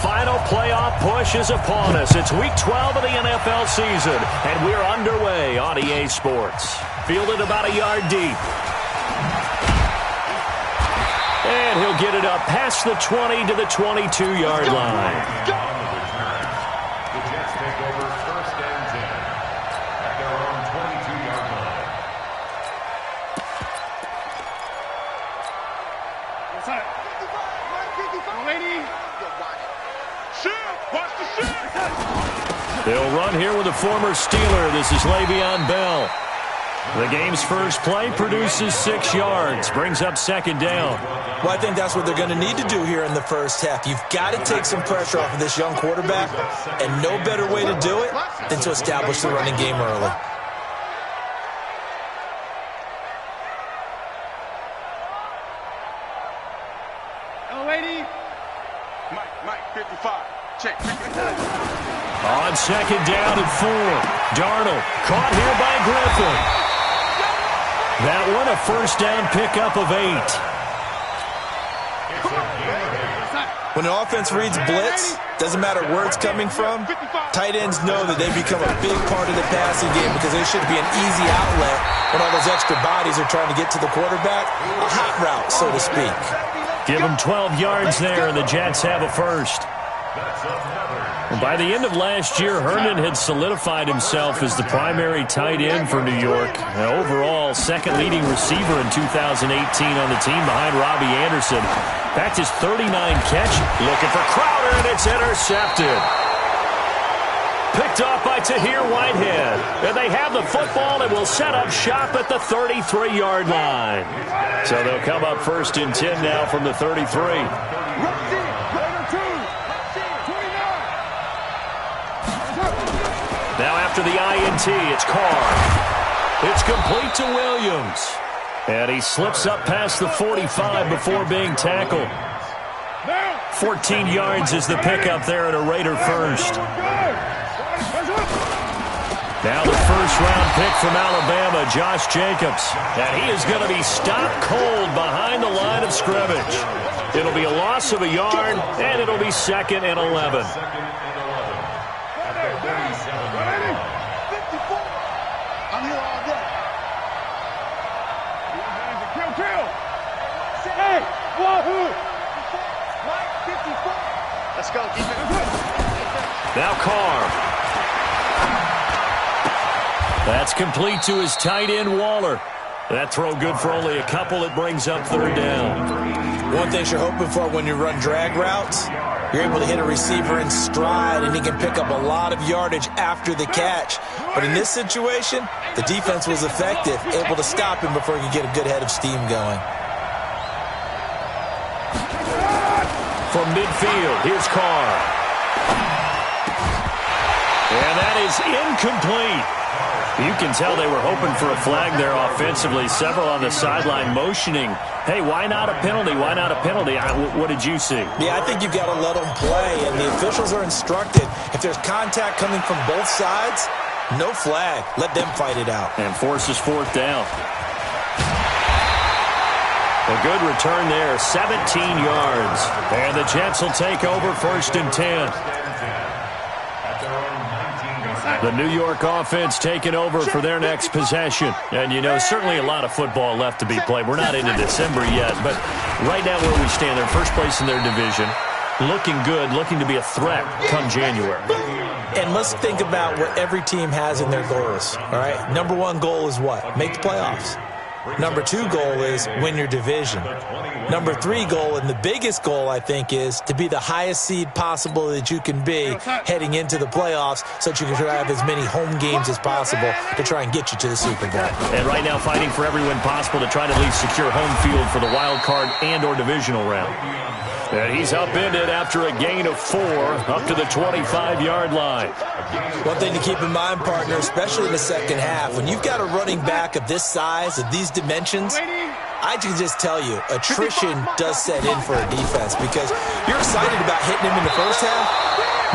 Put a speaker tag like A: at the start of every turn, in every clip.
A: final playoff push is upon us. It's Week 12 of the NFL season, and we're underway on EA Sports. Fielded about a yard deep. And he'll get it up past the 20 to the 22-yard line.
B: The Jets take over first and 10 at their own 22-yard line.
A: They'll run here with a former Steeler. This is Le'Veon Bell. The game's first play produces 6 yards, brings up second down.
C: Well, I think that's what they're going to need to do here in the first half. You've got to take some pressure off of this young quarterback, and no better way to do it than to establish the running game early.
D: Mike, 55. Check.
A: On second down and 4. Darnold caught here by Griffin. That one a first down pickup of 8.
C: When an offense reads blitz, doesn't matter where it's coming from, tight ends know that they become a big part of the passing game because they should be an easy outlet when all those extra bodies are trying to get to the quarterback. A hot route, so to speak.
A: Give them 12 yards there, and the Jets have a first. By the end of last year, Herndon had solidified himself as the primary tight end for New York. And overall, second leading receiver in 2018 on the team behind Robbie Anderson. Back his 39 catch, looking for Crowder, and it's intercepted. Picked off by Tahir Whitehead. And they have the football and will set up shop at the 33-yard line. So they'll come up first and 10 now from the 33. Now after the INT, it's Carr. It's complete to Williams. And he slips up past the 45 before being tackled. 14 yards is the pickup there at a Raider first. Now the first-round pick from Alabama, Josh Jacobs. And he is going to be stopped cold behind the line of scrimmage. It'll be a loss of a yard, and it'll be 2nd and 11.
D: Let's go, defense.
A: Now Carr. That's complete to his tight end, Waller. That throw good for only a couple. It brings up third down.
C: One thing you're hoping for when you run drag routes, you're able to hit a receiver in stride, and he can pick up a lot of yardage after the catch. But in this situation, the defense was effective, able to stop him before he could get a good head of steam going.
A: From midfield, here's Carr. And that is incomplete. You can tell they were hoping for a flag there offensively. Several on the sideline motioning, hey, why not a penalty? Why not a penalty? What did you see?
C: Yeah, I think you've got to let them play, and the officials are instructed. If there's contact coming from both sides, no flag. Let them fight it out.
A: And forces fourth down. A good return there, 17 yards. And the Jets will take over first and 10. The New York offense taking over for their next possession. And, you know, certainly a lot of football left to be played. We're not into December yet, but right now where we stand, they're first place in their division. Looking good, looking to be a threat come January.
C: And let's think about what every team has in their goals, all right? Number 1 goal is what? Make the playoffs. Number 2 goal is win your division. Number 3 goal, and the biggest goal, I think, is to be the highest seed possible that you can be heading into the playoffs so that you can have as many home games as possible to try and get you to the Super Bowl.
A: And right now fighting for every win possible to try to at least secure home field for the wild card and or divisional round. And he's upended after a gain of 4 up to the 25-yard line.
C: One thing to keep in mind, partner, especially in the second half, when you've got a running back of this size, of these dimensions, I can just tell you, attrition does set in for a defense because you're excited about hitting him in the first half,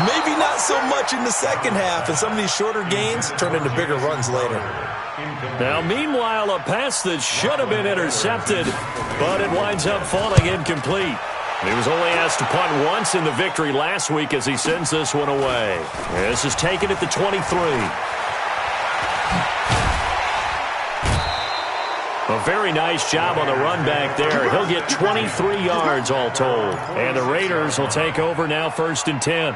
C: maybe not so much in the second half, and some of these shorter gains turn into bigger runs later.
A: Now, meanwhile, a pass that should have been intercepted, but it winds up falling incomplete. He was only asked to punt once in the victory last week as he sends this one away. This is taken at the 23. A very nice job on the run back there. He'll get 23 yards all told. And the Raiders will take over now 1st and 10.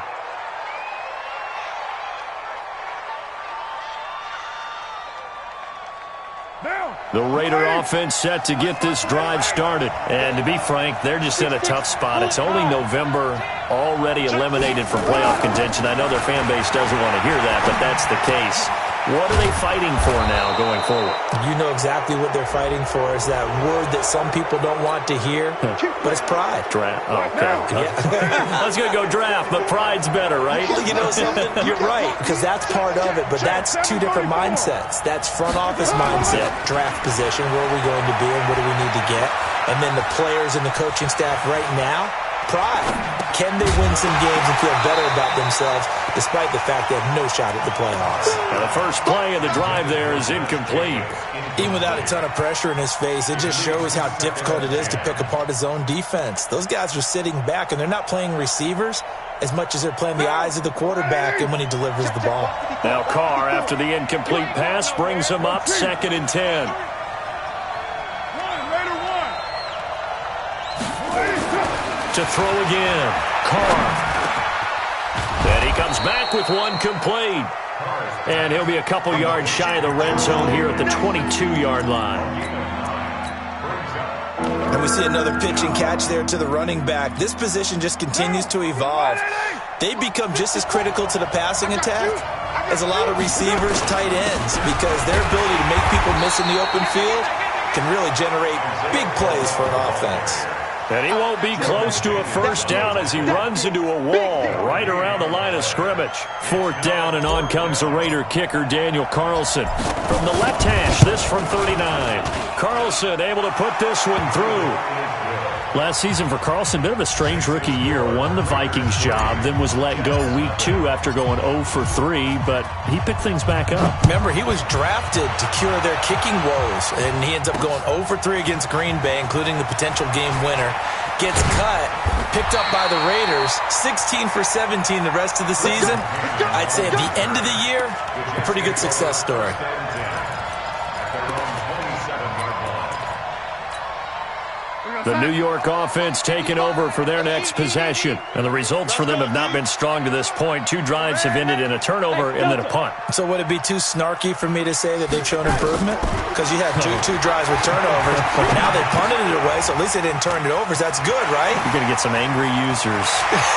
A: The Raider offense set to get this drive started. And to be frank, they're just in a tough spot. It's only November, already eliminated from playoff contention. I know their fan base doesn't want to hear that, but that's the case. What are they fighting for now going forward?
C: You know exactly what they're fighting for. Is that word that some people don't want to hear, but it's pride.
A: Draft. Oh, okay.
C: Yeah.
A: I was going to go draft, but pride's better, right?
C: Well, you know something? You're right, because that's part of it, but that's two different mindsets. That's front office mindset, draft position, where are we going to be and what do we need to get? And then the players and the coaching staff right now, pride. Can they win some games and feel better about themselves despite the fact they have no shot at the playoffs?
A: And the first play of the drive there is incomplete.
C: Even without a ton of pressure in his face, it just shows how difficult it is to pick apart his own defense. Those guys are sitting back, and they're not playing receivers as much as they're playing the eyes of the quarterback and when he delivers the ball.
A: Now Carr, after the incomplete pass, brings him up 2nd and 10. To throw again, Carr. And he comes back with one complete. And he'll be a couple yards shy of the red zone here at the 22-yard line.
C: And we see another pitch and catch there to the running back. This position just continues to evolve. They become just as critical to the passing attack as a lot of receivers, tight ends, because their ability to make people miss in the open field can really generate big plays for an offense.
A: And he won't be close to a first down as he runs into a wall right around the line of scrimmage. 4th down, and on comes the Raider kicker, Daniel Carlson. From the left hash, this from 39. Carlson able to put this one through. Last season for Carlson, bit of a strange rookie year. Won the Vikings job, then was let go week 2 after going 0 for 3, but he picked things back up.
C: Remember, he was drafted to cure their kicking woes, and he ends up going 0 for 3 against Green Bay, including the potential game winner. Gets cut, picked up by the Raiders, 16 for 17 the rest of the season. I'd say at the end of the year, a pretty good success story.
A: The New York offense taking over for their next possession. And the results for them have not been strong to this point. 2 drives have ended in a turnover and then a punt.
C: So would it be too snarky for me to say that they've shown improvement? Because you had two drives with turnovers. Now they punted it away, so at least they didn't turn it over. So that's good, right?
A: You're going to get some angry users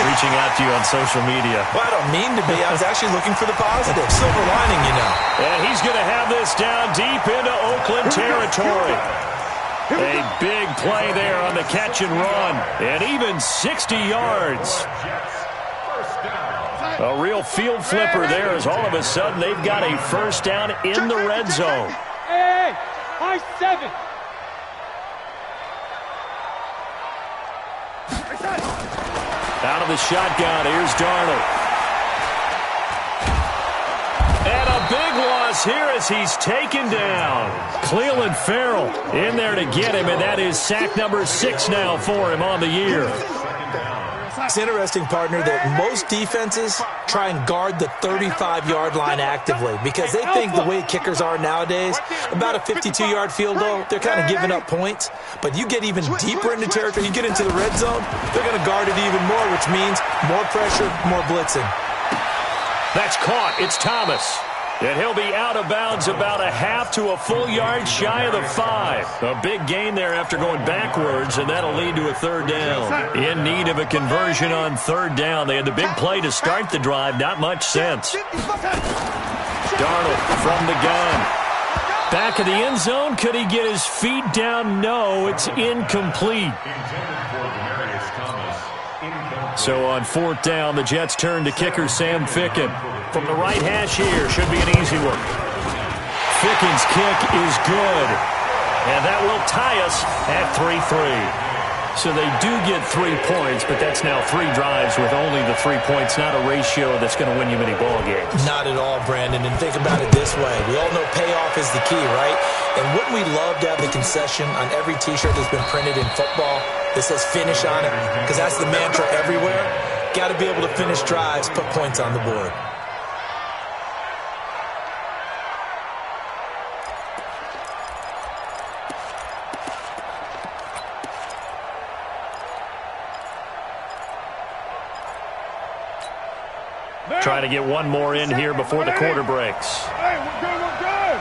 A: reaching out to you on social media.
C: Well, I don't mean to be. I was actually looking for the positive. Silver lining, you know.
A: And he's going to have this down deep into Oakland territory. A big play there on the catch and run. And even 60 yards. A real field flipper there as all of a sudden they've got a first down in the red zone.
E: Hey, I-7.
A: Out of the shotgun, here's Darnold. And a big loss here as he's taken down. Cleveland Farrell in there to get him, and that is sack number 6 now for him on the year.
C: It's interesting, partner, that most defenses try and guard the 35-yard line actively because they think the way kickers are nowadays, about a 52-yard field goal, they're kind of giving up points. But you get even deeper into territory, you get into the red zone, they're going to guard it even more, which means more pressure, more blitzing.
A: That's caught. It's Thomas. And he'll be out of bounds about a half to a full yard shy of the 5. A big gain there after going backwards, and that'll lead to a 3rd down. In need of a conversion on 3rd down. They had the big play to start the drive. Not much sense. Darnold from the gun. Back of the end zone. Could he get his feet down? No, it's incomplete. So on 4th down, the Jets turn to kicker Sam Ficken. From the right hash here, should be an easy one. Ficken's kick is good. And that will tie us at 3-3. So they do get 3 points, but that's now 3 drives with only the 3 points, not a ratio that's going to win you many ball games.
C: Not at all, Brandon. And think about it this way. We all know payoff is the key, right? And wouldn't we love to have the concession on every T-shirt that's been printed in football that says finish on it? Because that's the mantra everywhere. Got to be able to finish drives, put points on the board.
A: Trying to get one more in here before the quarter breaks.
E: Hey, we're good, we're good.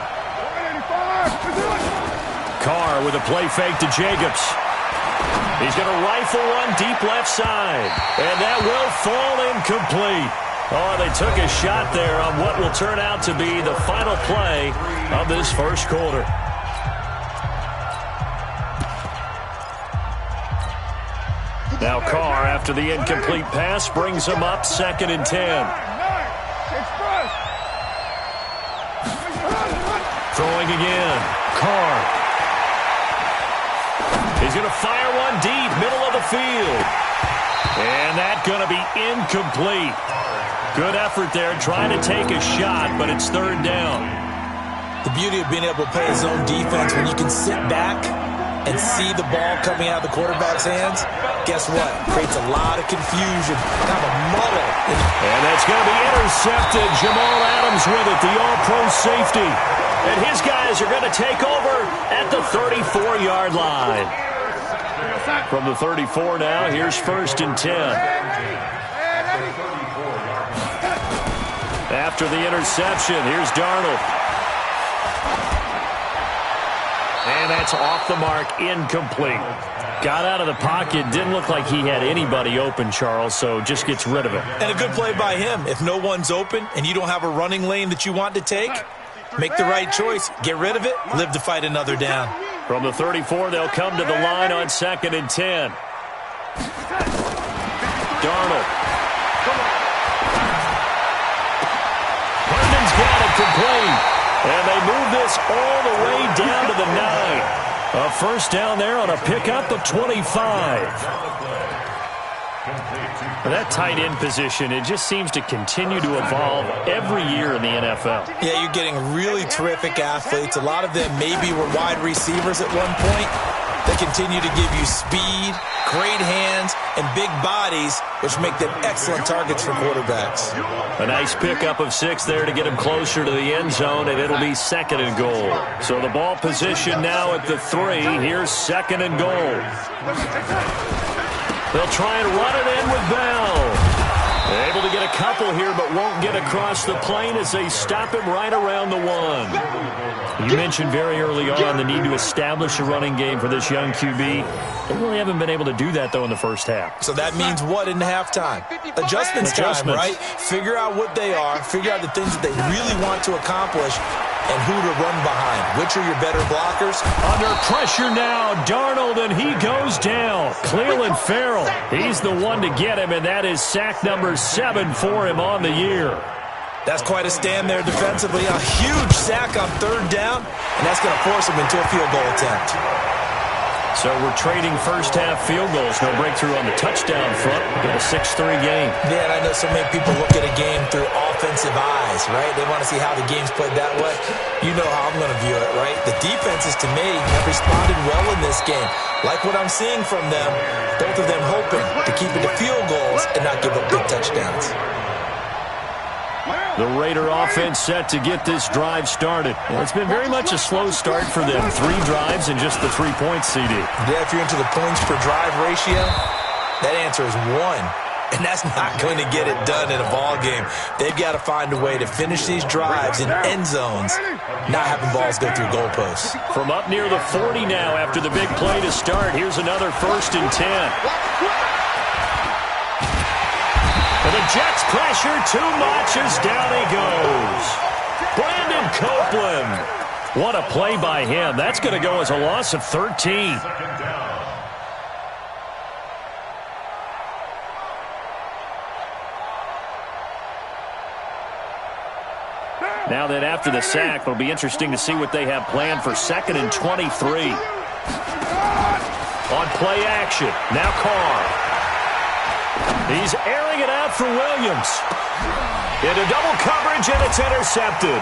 E: 185. Let's do it.
A: Carr with a play fake to Jacobs. He's going to rifle one deep left side. And that will fall incomplete. Oh, they took a shot there on what will turn out to be the final play of this first quarter. Now Carr, after the incomplete pass, brings him up 2nd and 10. Throwing again. Carr. He's going to fire one deep, middle of the field. And that's going to be incomplete. Good effort there, trying to take a shot, but it's 3rd down.
C: The beauty of being able to play zone defense when you can sit back and see the ball coming out of the quarterback's hands, guess what? Creates a lot of confusion, kind of a muddle.
A: And that's going to be intercepted. Jamal Adams with it, the all-pro safety. And his guys are going to take over at the 34-yard line. From the 34 now, here's 1st and 10. After the interception, here's Darnold. And that's off the mark, incomplete. Got out of the pocket, didn't look like he had anybody open, Charles, so just gets rid of it.
C: And a good play by him. If no one's open and you don't have a running lane that you want to take, make the right choice. Get rid of it, live to fight another down.
A: From the 34, they'll come to the line on 2nd and 10. Darnold. Herndon's got it complete. And they move this all the way down to the 9. A first down there on a pickup of 25. That tight end position, it just seems to continue to evolve every year in the NFL.
C: Yeah, you're getting really terrific athletes. A lot of them maybe were wide receivers at one point. They continue to give you speed, great hands, and big bodies, which make them excellent targets for quarterbacks.
A: A nice pickup of 6 there to get him closer to the end zone, and it'll be 2nd and goal. So the ball position now at the 3. Here's 2nd and goal. They'll try and run it in with Bell. Able to get a couple here, but won't get across the plane as they stop him right around the 1. You mentioned very early on the need to establish a running game for this young QB. They really haven't been able to do that, though, in the first half.
C: So that means what in halftime? Adjustments time, right? Figure out what they are, figure out the things that they really want to accomplish, and who to run behind. Which are your better blockers?
A: Under pressure now, Darnold, and he goes down. Cleveland Farrell, he's the one to get him, and that is sack number 7 for him on the year.
C: That's quite a stand there defensively. A huge sack on 3rd down, and that's going to force him into a field goal attempt.
A: So we're trading first half field goals. No breakthrough on the touchdown front. We've got a 6-3 game.
C: Yeah, and I know so many people look at a game through offensive eyes, right? They want to see how the game's played that way. You know how I'm going to view it, right? The defenses, to me, have responded well in this game. Like what I'm seeing from them, both of them hoping to keep it to field goals and not give up big touchdowns.
A: The Raider offense set to get this drive started. Well, it's been very much a slow start for them. 3 drives and just the 3 points, CD.
C: Yeah, if you're into the points per drive ratio, that answer is 1. And that's not going to get it done in a ball game. They've got to find a way to finish these drives in end zones, not having balls go through goalposts.
A: From up near the 40 now after the big play to start, here's another 1st and 10. And the Jets pressure too much as down he goes. Brandon Copeland. What a play by him. That's going to go as a loss of 13. Now that after the sack, it'll be interesting to see what they have planned for 2nd and 23. on play action. Now Carr. He's airing it out for Williams. Into double coverage, and it's intercepted.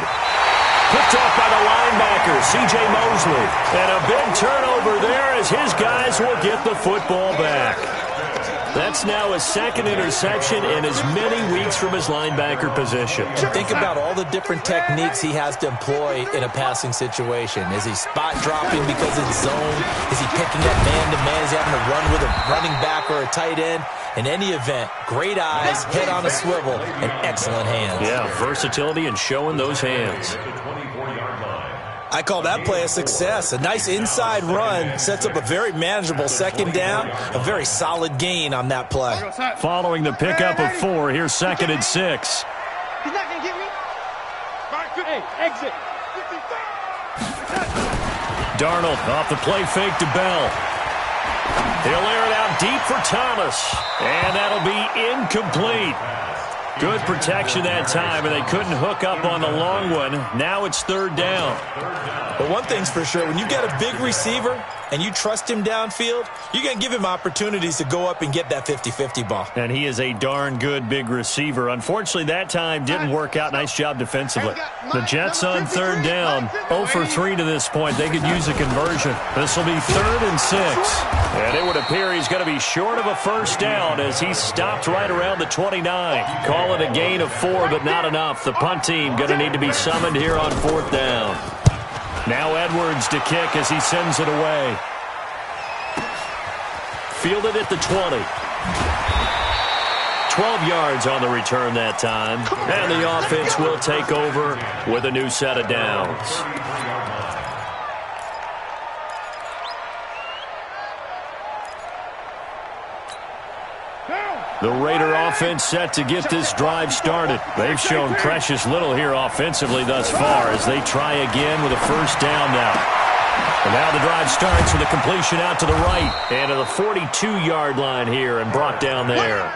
A: Picked off by the linebacker, C.J. Mosley. And a big turnover there as his guys will get the football back. That's now his second interception in as many weeks from his linebacker position.
C: Think about all the different techniques he has to employ in a passing situation. Is he spot dropping because it's zone? Is he picking up man-to-man? Is he having to run with a running back or a tight end? In any event, great eyes, head on a swivel, and excellent hands.
A: Yeah, versatility and showing those hands.
C: I call that play a success. A nice inside run sets up a very manageable second down, a very solid gain on that play.
A: Following the pickup of 4, here's 2nd and 6.
E: He's not going to get me. Hey, exit.
A: Darnold off the play fake to Bell. He'll air it out deep for Thomas, and that'll be incomplete. Good protection that time, and they couldn't hook up on the long one. Now it's 3rd down.
C: But one thing's for sure, when you get a big receiver and you trust him downfield, you're going to give him opportunities to go up and get that 50-50 ball.
A: And he is a darn good big receiver. Unfortunately, that time didn't work out. Nice job defensively. The Jets on 3rd down. 0 for 3 to this point. They could use a conversion. This will be 3rd and 6. And it would appear he's going to be short of a first down as he stopped right around the 29. Call it a gain of 4, but not enough. The punt team going to need to be summoned here on 4th down. Now Edwards to kick as he sends it away. Fielded at the 20. 12 yards on the return that time. And the offense will take over with a new set of downs. The Raider offense set to get this drive started. They've shown precious little here offensively thus far as they try again with a first down now. And now the drive starts with a completion out to the right and to the 42-yard line here and brought down there.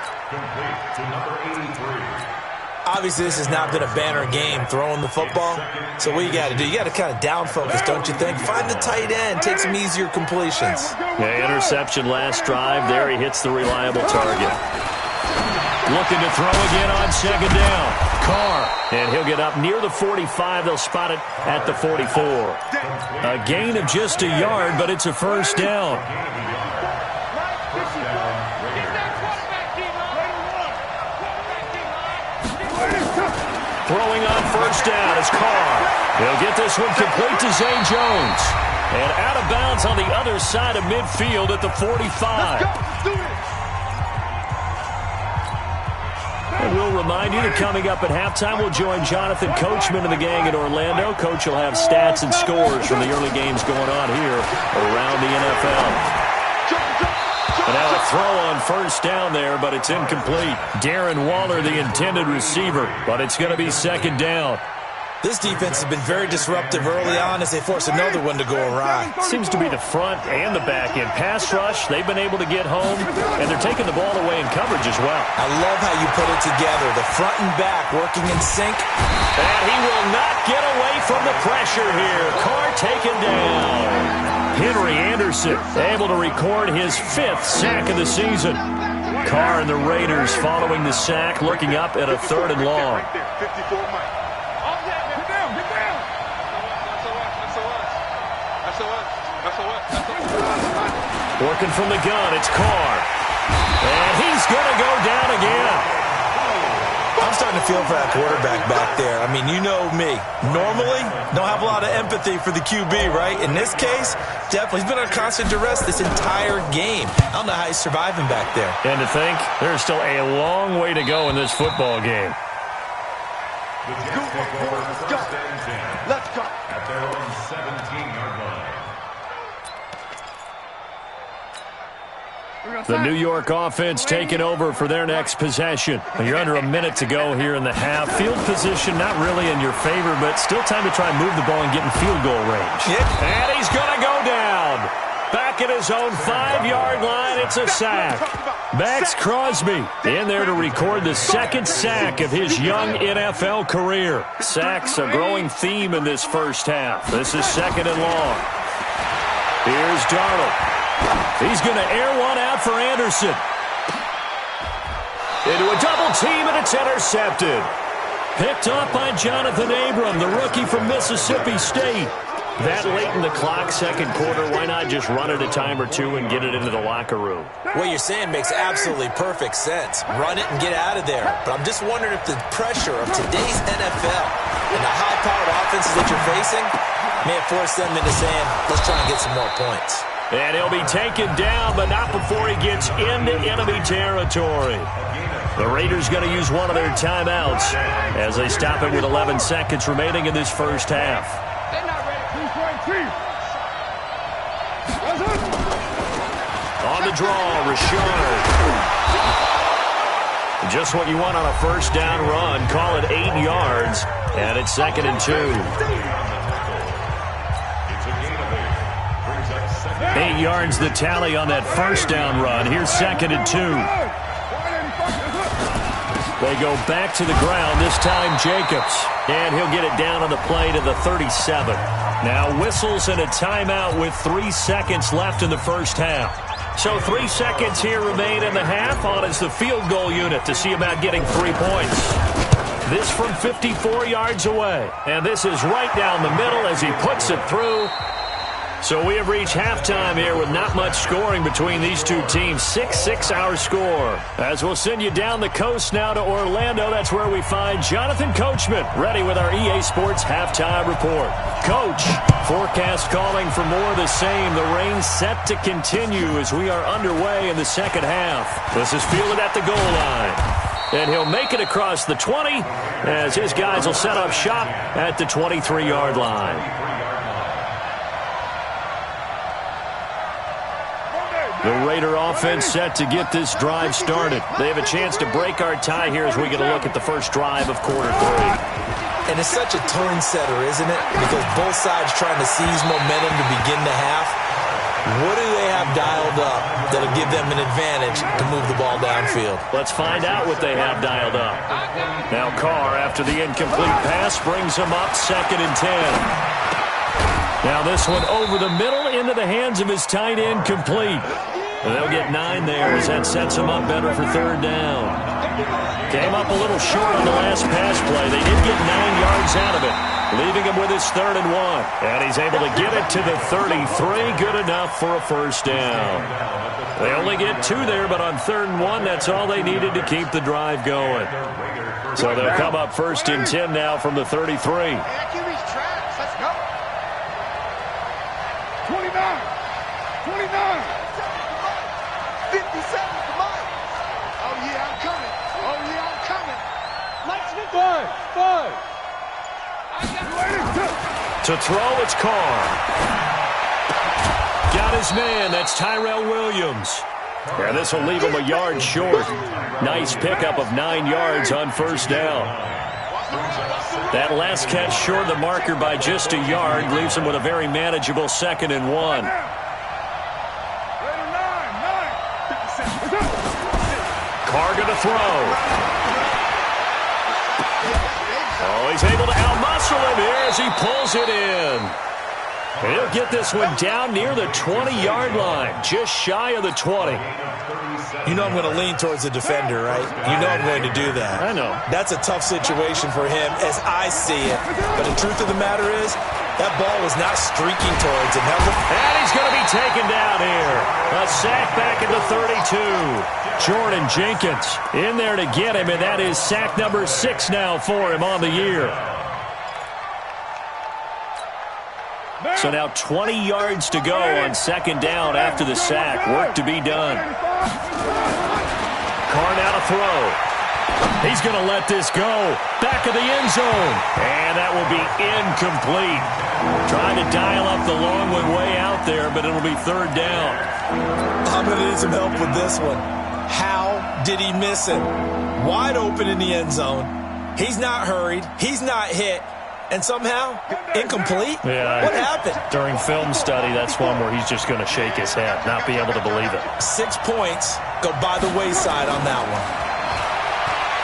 C: Obviously, this has not been a banner game throwing the football. So what you got to do, you got to kind of down focus, don't you think? Find the tight end, take some easier completions.
A: Yeah, interception last drive. There he hits the reliable target. Looking to throw again on 2nd down. Carr, and he'll get up near the 45. They'll spot it at the 44. A gain of just a yard, but it's a first down. Throwing on first down is Carr. He'll get this one complete to Zay Jones. And out of bounds on the other side of midfield at the 45. And we'll remind you that coming up at halftime, we'll join Jonathan Coachman and the gang in Orlando. Coach will have stats and scores from the early games going on here around the NFL. And now a throw on first down there, but it's incomplete. Darren Waller, the intended receiver, but it's going to be 2nd down.
C: This defense has been very disruptive early on as they force another one to go awry.
A: Seems to be the front and the back end. Pass rush, they've been able to get home, and they're taking the ball away in coverage as well.
C: I love how you put it together. The front and back working in sync.
A: And he will not get away from the pressure here. Carr taken down. Henry Anderson able to record his 5th sack of the season. Carr and the Raiders following the sack, looking up at a 3rd and long. Working from the gun, it's Carr. And he's going to go down again.
C: I'm starting to feel for that quarterback back there. I mean, you know me. Normally, don't have a lot of empathy for the QB, right? In this case, definitely. He's been under constant duress this entire game. I don't know how he's surviving back there.
A: And to think, there's still a long way to go in this football game.
E: Let's go.
B: At their own 17-yard line.
A: The New York offense taking over for their next possession. You're under a minute to go here in the half. Field position not really in your favor, but still time to try and move the ball and get in field goal range.
C: Yep.
A: And he's going to go down. Back at his own 5-yard line, it's a sack. Max Crosby in there to record the 2nd sack of his young NFL career. Sacks a growing theme in this first half. This is 2nd and long. Here's Darnold. He's going to air one out for Anderson. Into a double team, and it's intercepted. Picked up by Jonathan Abram, the rookie from Mississippi State. That late in the clock, second quarter, why not just run it a time or two and get it into the locker room?
C: What you're saying makes absolutely perfect sense. Run it and get out of there. But I'm just wondering if the pressure of today's NFL and the high-powered offenses that you're facing may have forced them into saying, let's try and get some more points.
A: And he'll be taken down, but not before he gets into enemy territory. The Raiders going to use one of their timeouts as they stop it with 11 seconds remaining in this first half. On the draw, Richard. Just what you want on a first down run. Call it 8 yards, and it's 2nd and 2. 8 yards the tally on that first down run. Here's 2nd and 2. They go back to the ground, this time Jacobs. And he'll get it down on the play to the 37. Now whistles and a timeout with 3 seconds left in the first half. So 3 seconds here remain in the half. On is the field goal unit to see about getting 3 points. This from 54 yards away. And this is right down the middle as he puts it through. So we have reached halftime here with not much scoring between these two teams. 6-6 our score. As we'll send you down the coast now to Orlando, that's where we find Jonathan Coachman, ready with our EA Sports halftime report. Coach, forecast calling for more of the same. The rain set to continue as we are underway in the second half. This is fielded at the goal line. And he'll make it across the 20 as his guys will set up shop at the 23-yard line. The Raider offense set to get this drive started. They have a chance to break our tie here as we get a look at the first drive of quarter 3.
C: And it's such a tone setter, isn't it? Because both sides trying to seize momentum to begin the half. What do they have dialed up that'll give them an advantage to move the ball downfield?
A: Let's find out what they have dialed up. Now Carr, after the incomplete pass, brings him up 2nd and 10. Now this one over the middle into the hands of his tight end, complete. And they'll get 9 there as that sets him up better for 3rd down. Came up a little short on the last pass play. They did get 9 yards out of it, leaving him with his 3rd and 1. And he's able to get it to the 33. Good enough for a first down. They only get 2 there, but on 3rd and 1, that's all they needed to keep the drive going. So they'll come up 1st and 10 now from the 33.
E: 5.
A: To throw, it's Carr. Got his man. That's Tyrell Williams. And this will leave him a yard short. Nice pickup of 9 yards on first down. That last catch short of the marker by just a yard leaves him with a very manageable 2nd and 1. Carr going to throw. Oh, he's able to outmuscle him here as he pulls it in. He'll get this one down near the 20-yard line, just shy of the 20.
C: You know I'm going to lean towards the defender, right? You know I'm going to do that.
A: I know.
C: That's a tough situation for him as I see it. But the truth of the matter is, that ball was not streaking towards him.
A: And he's going to be taken down here. A sack back at the 32. Jordan Jenkins in there to get him, and that is sack number 6 now for him on the year. So now 20 yards to go on 2nd down after the sack. Work to be done. Carr now to throw. He's going to let this go. Back of the end zone. And that will be incomplete. Trying to dial up the long one way out there, but it'll be 3rd down.
C: I'm going to need some help with this one. How did he miss it? Wide open in the end zone. He's not hurried. He's not hit. And somehow, incomplete?
A: Yeah.
C: What happened?
A: During film study, that's one where he's just going to shake his head, not be able to believe it.
C: 6 points go by the wayside on that one.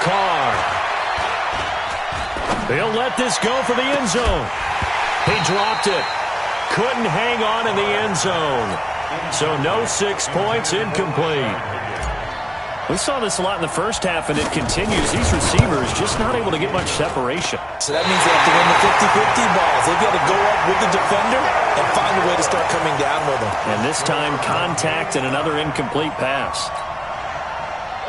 A: Carr. He'll let this go for the end zone. He dropped it. Couldn't hang on in the end zone. So no 6 points, incomplete. We saw this a lot in the first half, and it continues. These receivers just not able to get much separation.
C: So that means they have to win the 50-50 balls. They've got to go up with the defender and find a way to start coming down with them.
A: And this time, contact and another incomplete pass.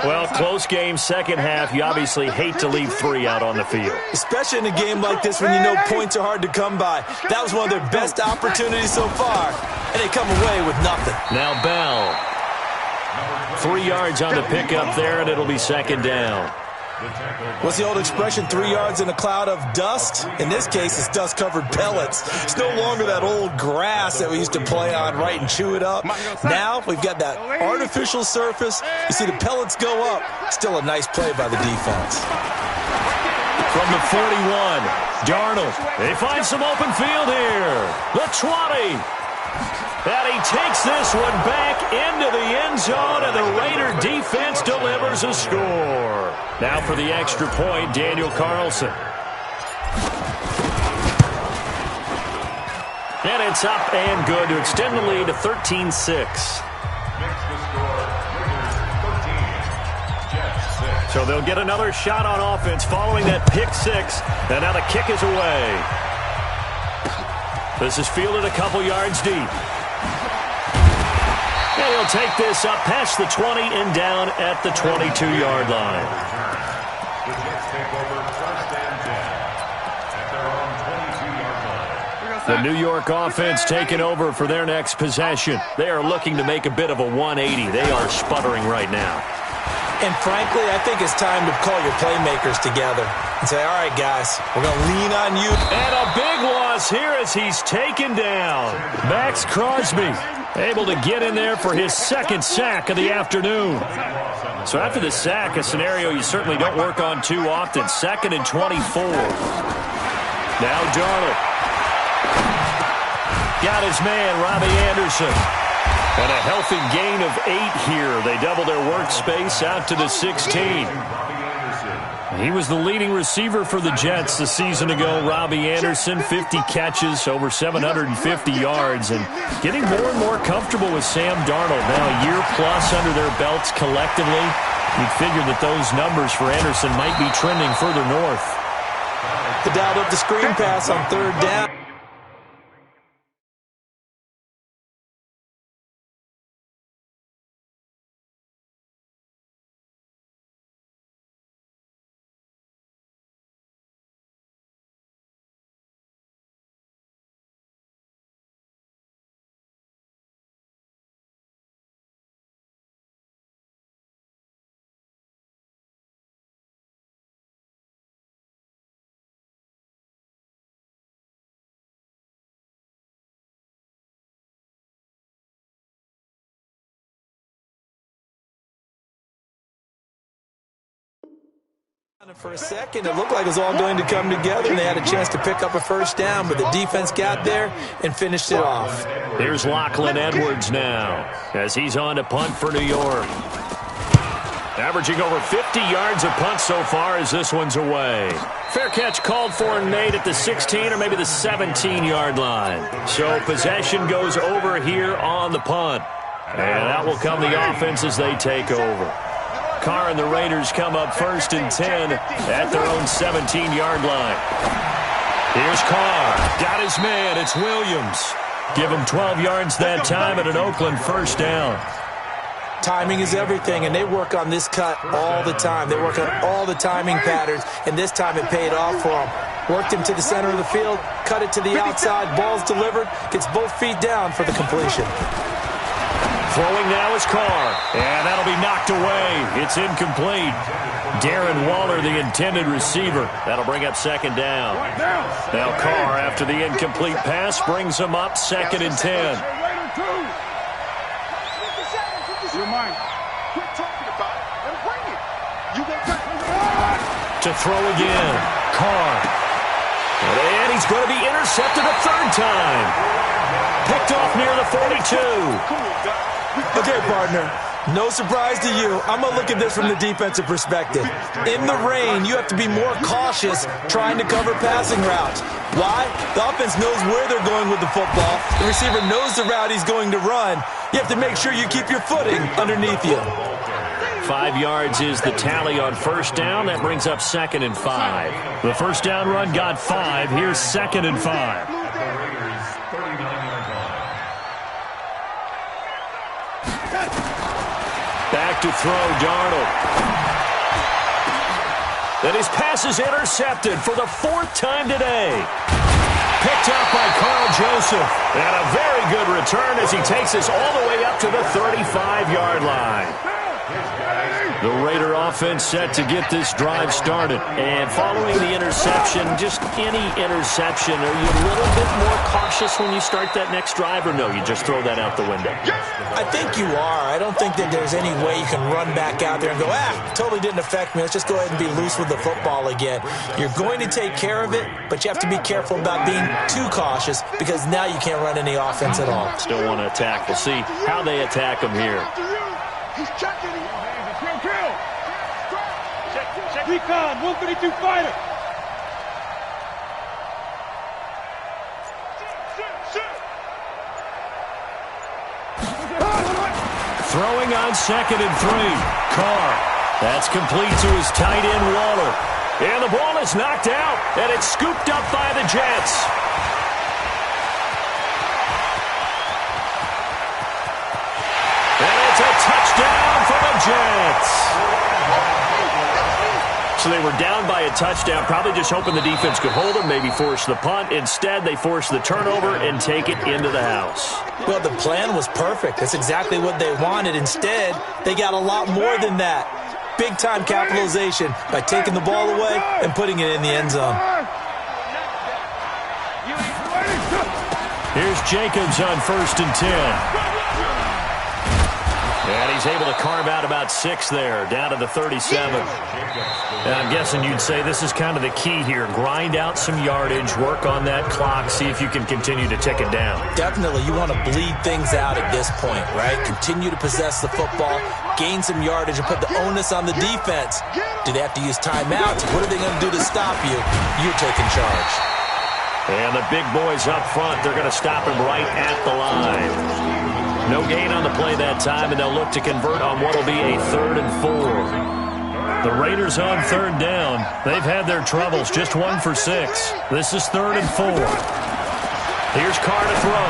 A: Well, close game, second half. You obviously hate to leave 3 out on the field. Especially in a game like this when you know points are hard to come by. That was one of their best opportunities so far, and they come away with nothing. Now Bell. 3 yards on the pickup there, and it'll be second down. What's the old expression, 3 yards in a cloud of dust? In this case, it's dust-covered pellets. It's no longer that old grass that we used to play on, right, and chew it up. Now we've got that artificial surface. You see the pellets go up. Still a nice play by the defense. From the 41, Darnold. They find some open field here. The 20. And he takes this one back into the end zone, and the Raider defense delivers a score. Now for the extra point, Daniel Carlson. And it's up and good to extend the lead to 13-6. So they'll get another shot on offense following that pick six, and now the kick is away. This is fielded a couple yards deep. And he'll take this up past the 20 and down at the 22-yard line.
B: The Jets take over first and 10 at their own 22-yard line.
A: The New York offense taking over for their next possession. They are looking to make a bit of a 180. They are sputtering right now.
C: And frankly, I think it's time to call your playmakers together and say, all right, guys, we're going to lean on you.
A: And a big loss here as he's taken down. Max Crosby able to get in there for his second sack of the afternoon. So after the sack, a scenario you certainly don't work on too often. 2nd and 24. Now Darnold. Got his man, Robbie Anderson. And a healthy gain of 8 here. They double their workspace out to the 16. He was the leading receiver for the Jets a season ago. Robbie Anderson, 50 catches, over 750 yards, and getting more and more comfortable with Sam Darnold. Now a year plus under their belts collectively. You'd figure that those numbers for Anderson might be trending further north.
C: They dialed up the screen pass on 3rd down. For a second, it looked like it was all going to come together, and they had a chance to pick up a first down, but the defense got there and finished it off.
A: Here's Lachlan Edwards now as he's on to punt for New York. Averaging over 50 yards a punt so far as this one's away. Fair catch called for and made at the 16 or maybe the 17-yard line. So possession goes over here on the punt. And that will come the offense as they take over. Carr and the Raiders come up 1st and 10 at their own 17-yard line. Here's Carr. Got his man. It's Williams. Give him 12 yards that time at an Oakland first down.
C: Timing is everything, and they work on this cut all the time. They work on all the timing patterns, and this time it paid off for them. Worked him to the center of the field, cut it to the outside, ball's delivered, gets both feet down for the completion.
A: Throwing now is Carr, and that'll be knocked away. It's incomplete. Darren Waller, the intended receiver. That'll bring up 2nd down. Now Carr, after the incomplete pass, brings him up 2nd and 10. To throw again, Carr. And he's going to be intercepted a 3rd time. Picked off near the 42.
C: Okay, partner, no surprise to you. I'm going to look at this from the defensive perspective. In the rain, you have to be more cautious trying to cover passing routes. Why? The offense knows where they're going with the football. The receiver knows the route he's going to run. You have to make sure you keep your footing underneath you.
A: 5 yards is the tally on first down. That brings up 2nd and 5. The first down run got 5. Here's 2nd and 5. Back to throw, Darnold. And his pass is intercepted for the 4th time today. Picked up by Carl Joseph. And a very good return as he takes us all the way up to the 35-yard line. The Raider offense set to get this drive started. And following the interception, just any interception, are you a little bit more cautious when you start that next drive, or no, you just throw that out the window?
C: I think you are. I don't think that there's any way you can run back out there and go, totally didn't affect me. Let's just go ahead and be loose with the football again. You're going to take care of it, but you have to be careful about being too cautious because now you can't run any offense at all.
A: Still want to attack. We'll see how they attack him here.
E: He's checking him. Kill. Recon, 132 fighter.
A: Throwing on 2nd and 3. Carr. That's complete to his tight end, Waller. And the ball is knocked out, and it's scooped up by the Jets. And it's a touchdown for the Jets. So they were down by a touchdown, probably just hoping the defense could hold them, maybe force the punt. Instead, they force the turnover and take it into the house.
C: Well, the plan was perfect. That's exactly what they wanted. Instead, they got a lot more than that. Big-time capitalization by taking the ball away and putting it in the end zone.
A: Here's Jacobs on 1st and 10. And he's able to carve out about 6 there, down to the 37. And I'm guessing you'd say this is kind of the key here. Grind out some yardage, work on that clock, see if you can continue to tick it down.
C: Definitely. You want to bleed things out at this point, right? Continue to possess the football, gain some yardage, and put the onus on the defense. Do they have to use timeouts? What are they going to do to stop you? You're taking charge.
A: And the big boys up front, they're going to stop him right at the line. No gain on the play that time, and they'll look to convert on what will be a 3rd and 4. The Raiders on 3rd down. They've had their troubles, just 1 for 6. This is 3rd and 4. Here's Carr to throw.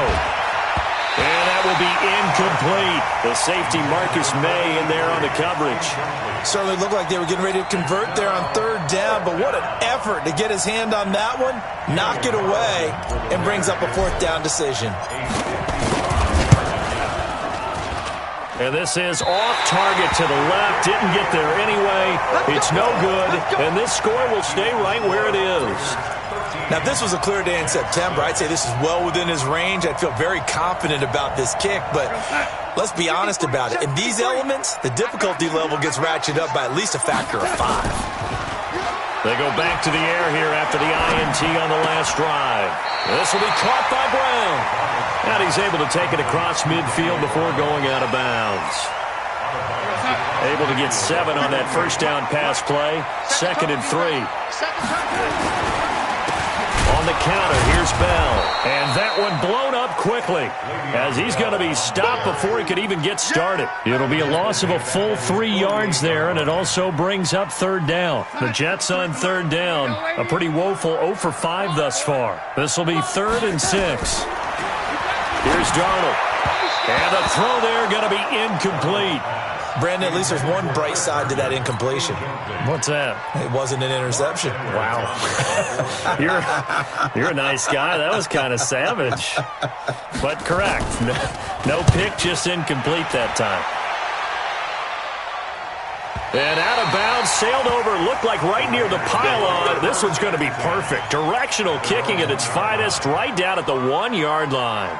A: And that will be incomplete. The safety Marcus May in there on the coverage.
C: Certainly looked like they were getting ready to convert there on 3rd down, but what an effort to get his hand on that one, knock it away, and brings up a 4th down decision.
A: And this is off target to the left. Didn't get there anyway. It's no good. And this score will stay right where it is.
C: Now, if this was a clear day in September, I'd say this is well within his range. I'd feel very confident about this kick. But let's be honest about it. In these elements, the difficulty level gets ratcheted up by at least a factor of 5.
A: They go back to the air here after the INT on the last drive. This will be caught by Brown. And he's able to take it across midfield before going out of bounds. Able to get 7 on that first down pass play. 2nd and 3. On the counter, here's Bell. And that one blown up quickly as he's going to be stopped before he could even get started. It'll be a loss of a full 3 yards there, and it also brings up 3rd down. The Jets on 3rd down, a pretty woeful 0 for 5 thus far. This will be 3rd and 6. Here's Darnold. And the throw there going to be incomplete.
C: Brandon, at least there's one bright side to that incompletion.
A: What's that?
C: It wasn't an interception.
A: Wow. You're a nice guy. That was kind of savage. But correct. No pick, just incomplete that time. And out of bounds, sailed over, looked like right near the pylon. This one's going to be perfect. Directional kicking at its finest, right down at the 1-yard line.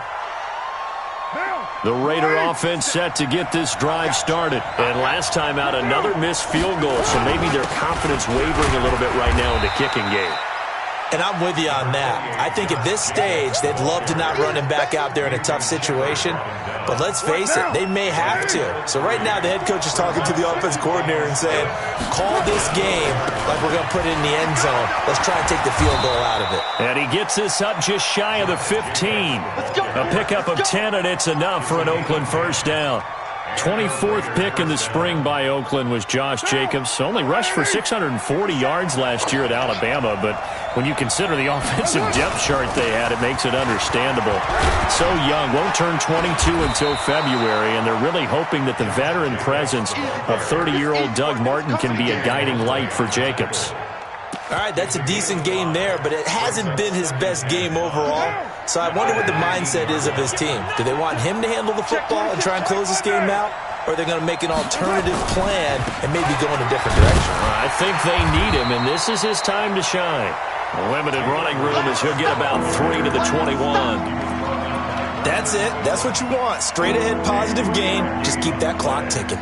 A: The Raider offense set to get this drive started. And last time out, another missed field goal, so maybe their confidence wavering a little bit right now in the kicking game.
C: And I'm with you on that. I think at this stage, they'd love to not run him back out there in a tough situation. But let's face it, they may have to. So right now, the head coach is talking to the offense coordinator and saying, call this game like we're going to put it in the end zone. Let's try and take the field goal out of it.
A: And he gets this up just shy of the 15. A pickup of 10, and it's enough for an Oakland first down. 24th pick in the spring by Oakland was Josh Jacobs. Only rushed for 640 yards last year at Alabama, but when you consider the offensive depth chart they had, it makes it understandable. So young, won't turn 22 until February, and they're really hoping that the veteran presence of 30-year-old Doug Martin can be a guiding light for Jacobs.
C: All right, that's a decent game there, but it hasn't been his best game overall. So I wonder what the mindset is of his team. Do they want him to handle the football and try and close this game out? Or are they going to make an alternative plan and maybe go in a different direction?
A: I think they need him, and this is his time to shine. A limited running room as he'll get about 3 to the 21.
C: That's it. That's what you want. Straight ahead positive gain. Just keep that clock ticking.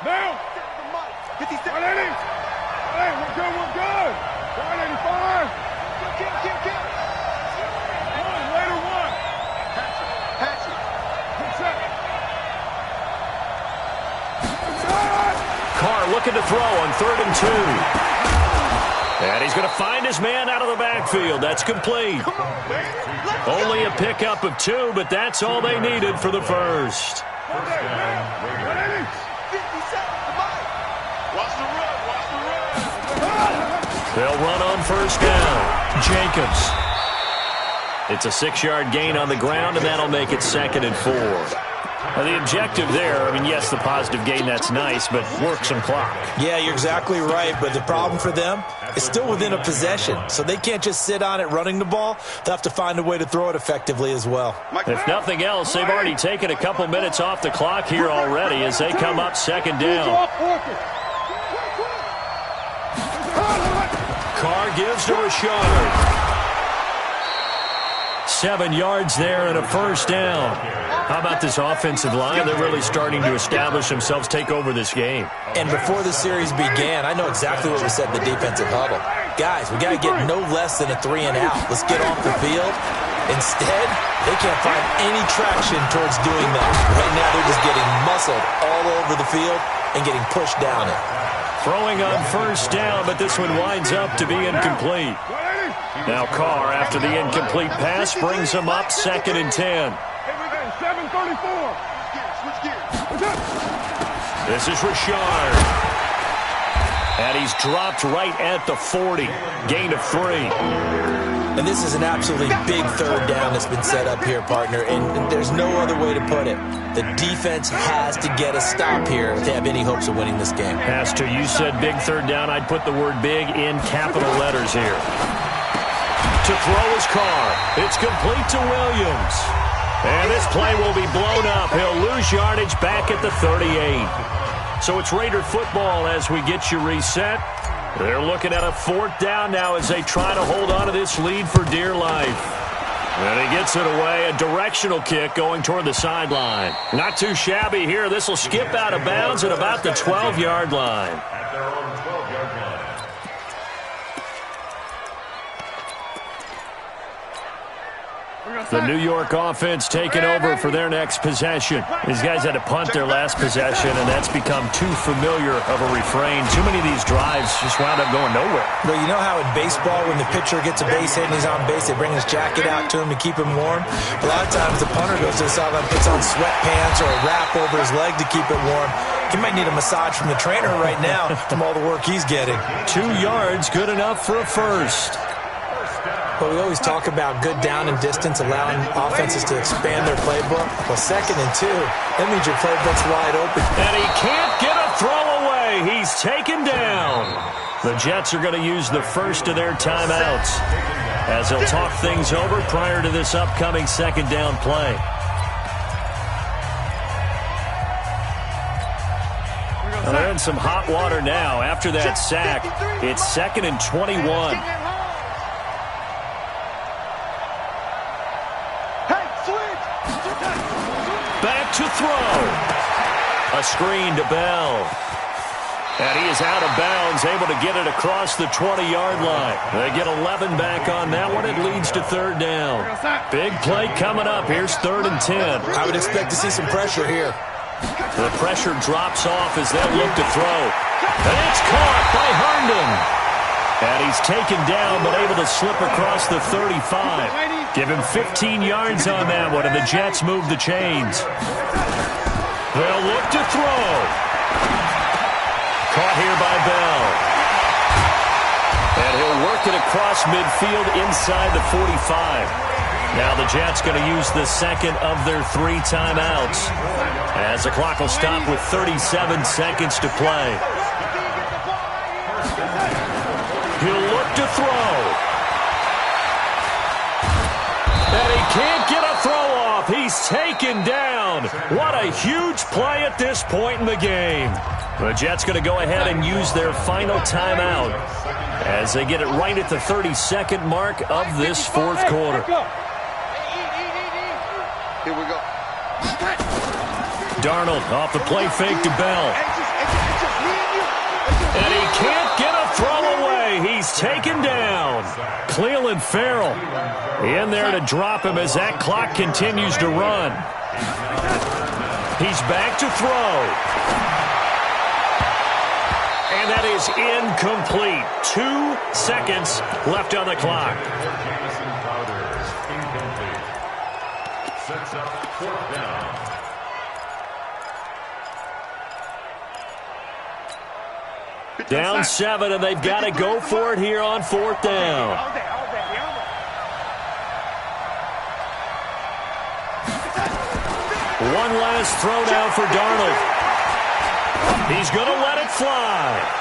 E: Now, 180. Hey, we're good. 185. Later one. Patch it.
A: Carr looking to throw on 3rd and 2. And he's going to find his man out of the backfield. That's complete. Only a pickup of 2, but that's all they needed for the first. They'll run on first down. Jacobs. It's a 6-yard gain on the ground, and that'll make it 2nd and 4. Now, the objective there, I mean, yes, the positive gain, that's nice, but work some clock.
C: Yeah, you're exactly right, but the problem for them is still within a possession, so they can't just sit on it running the ball. They'll have to find a way to throw it effectively as well.
A: If nothing else, they've already taken a couple minutes off the clock here already as they come up 2nd down. Carr gives to Rashard. 7 yards there and a first down. How about this offensive line? They're really starting to establish themselves, take over this game.
C: And before the series began, I know exactly what we said in the defensive huddle. Guys, we got to get no less than a 3 and out. Let's get off the field. Instead, they can't find any traction towards doing that. Right now, they're just getting muscled all over the field and getting pushed down it.
A: Throwing on first down, but this one winds up to be incomplete. Now Carr, after the incomplete pass, brings him up 2nd and 10.
E: 7:34.
A: This is Rashard. And he's dropped right at the 40. Gain of 3.
C: And this is an absolutely big 3rd down that's been set up here, partner, and there's no other way to put it. The defense has to get a stop here to have any hopes of winning this game.
A: Has to. You said big 3rd down. I'd put the word big in capital letters here. To throw is Carr. It's complete to Williams. And this play will be blown up. He'll lose yardage back at the 38. So it's Raider football as we get you reset. They're looking at a 4th down now as they try to hold on to this lead for dear life. And he gets it away. A directional kick going toward the sideline. Not too shabby here. This will skip out of bounds at about the 12-yard line.
B: At their own 12-yard line.
A: The New York offense taking over for their next possession. These guys had to punt their last possession, and that's become too familiar of a refrain. Too many of these drives just wound up going nowhere.
C: Well, you know how in baseball, when the pitcher gets a base hit and he's on base, they bring his jacket out to him to keep him warm? A lot of times the punter goes to the sideline, puts on sweatpants or a wrap over his leg to keep it warm. He might need a massage from the trainer right now from all the work he's getting.
A: 2 yards, good enough for a first.
C: But we always talk about good down and distance, allowing offenses to expand their playbook. Well, 2nd and 2, that means your playbook's wide open.
A: And he can't get a throw away. He's taken down. The Jets are going to use the first of their timeouts as they'll talk things over prior to this upcoming 2nd down play. Well, they're in some hot water now. After that sack, it's 2nd and 21. Back to throw. A screen to Bell. And he is out of bounds, able to get it across the 20-yard line. They get 11 back on that one. It leads to third down. Big play coming up. Here's 3rd and 10.
C: I would expect to see some pressure here.
A: The pressure drops off as they look to throw. And it's caught by Herndon. And he's taken down but able to slip across the 35. Give him 15 yards on that one, and the Jets move the chains. They'll look to throw. Caught here by Bell. And he'll work it across midfield inside the 45. Now the Jets going to use the second of their 3 timeouts, as the clock will stop with 37 seconds to play. He'll look to throw. And he can't get a throw off. He's taken down. What a huge play at this point in the game. The Jets going to go ahead and use their final timeout as they get it right at the 32nd mark of this 4th quarter.
D: Here we go.
A: Darnold off the play fake to Bell. And he can't get a throw away. He's taken down. Cleveland Farrell in there to drop him as that clock continues to run. He's back to throw. And that is incomplete. 2 seconds left on the clock.
B: Sets up 4th down.
A: Down 7, and they've got to go for it here on 4th down. One last throw down for Darnold. He's going to let it fly.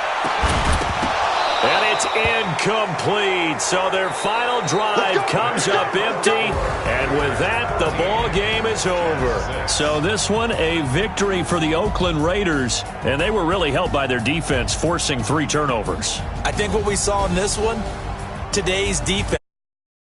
A: And it's incomplete. So their final drive comes up empty. And with that, the ball game is over. So this one, a victory for the Oakland Raiders. And they were really helped by their defense, forcing 3 turnovers.
C: I think what we saw in this one, today's defense